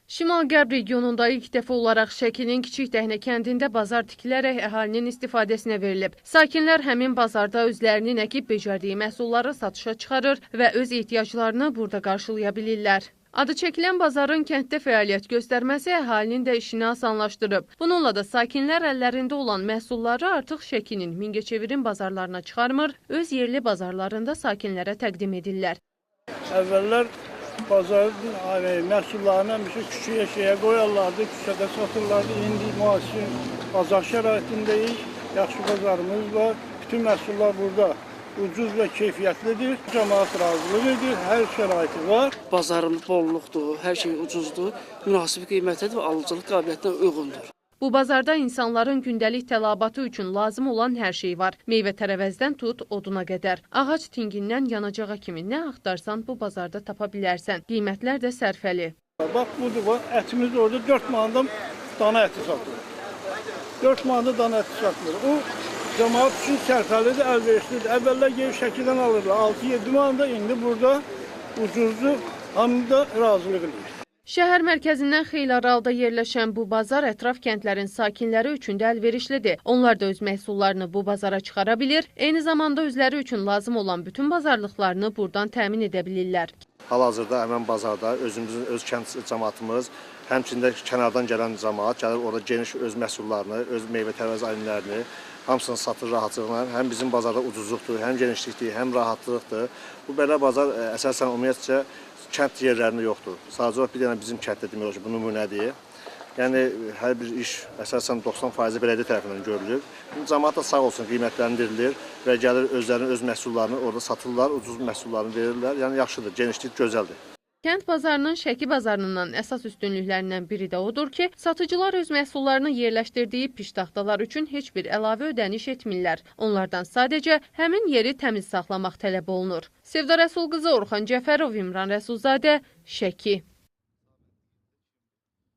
Şimal-Qərb regionunda ilk dəfə olaraq Şəkinin Kiçik Dəhnə kəndində bazar tikilərək əhalinin istifadəsinə verilib. Sakinlər həmin bazarda özlərinin əkib becərdiyi məhsulları satışa çıxarır və öz ehtiyaclarını burada qarşılaya bilirlər. Adı çəkilən bazarın kənddə fəaliyyət göstərməsi əhalinin də işini asanlaşdırıb. Bununla da sakinlər əllərində olan məhsulları artıq Şəkinin, Mingəçevirin bazarlarına çıxarmır, öz yerli bazarlarında sakinlərə təqdim edirlər. Əvvəllər bazarın məhsullarını küçəyə qoyarlardı, küçədə satırlardı. İndi müasir bazar şəraitindəyik, yaxşı bazarımız var. Bütün məhsullar burada ucuz və keyfiyyətlidir. Cəmaət razılıq edir, hər şəraiti var. Bazarımız bolluqdur, hər şey ucuzdur, münasib qiymətlidir və alıcılıq qabiliyyətinə uyğundur. Bu bazarda insanların gündəlik tələbatı üçün lazım olan hər şey var. Meyvə-tərəvəzdən tut, oduna qədər. Ağac tingindən yanacağa kimi nə axtarsan bu bazarda tapa bilərsən. Qiymətlər də sərfəli. Bax, budur, ətimiz orada 4 manada dana əti satılır. 4 manada dana əti satılır. O, cəmaat üçün sərfəlidir, əlverişlidir. Əvvəllər gelib Şəkidən alırlar 6-7 manada, indi burada ucuzdur, hamı da razılıq edir. Şəhər mərkəzindən xeyli aralıda yerləşən bu bazar ətraf kəndlərin sakinləri üçün də əlverişlidir. Onlar da öz məhsullarını bu bazara çıxara bilir, eyni zamanda özləri üçün lazım olan bütün bazarlıqlarını buradan təmin edə bilirlər. Hal-hazırda həmən bazarda özümüzün, öz kənd cəmaatımız, həmçində kənardan gələn cəmaat gəlir, orada geniş öz məhsullarını, öz meyvə-tərəvəz alimlərini hamısını satır rahatlıqla. Həm bizim bazarda ucuzluqdur, həm genişlikdir, həm rahatlıqdır. Bu belə bazar əsasən ümumiyyətcə kənd yerlərində yoxdur. Sadəcə bir dənə bizim kənddə demək olar ki, bu nümunədir. Yəni, hər bir iş əsasən 90% belediyə tərəfindən görülür. Cəmaat da sağ olsun qiymətləndirilir və gəlir özlərinin öz məhsullarını orada satırlar, ucuz məhsullarını verirlər. Yəni, yaxşıdır, genişlik gözəldir. Kənd bazarının Şəki bazarından əsas üstünlüklərindən biri də odur ki, satıcılar öz məhsullarını yerləşdirdiyi piştaxtalar üçün heç bir əlavə ödəniş etmirlər. Onlardan sadəcə həmin yeri təmiz saxlamaq tələb olunur. Sevda Rəsulqızı, Orxan Cəfərov, İmran Rəsulzadə, Şəki.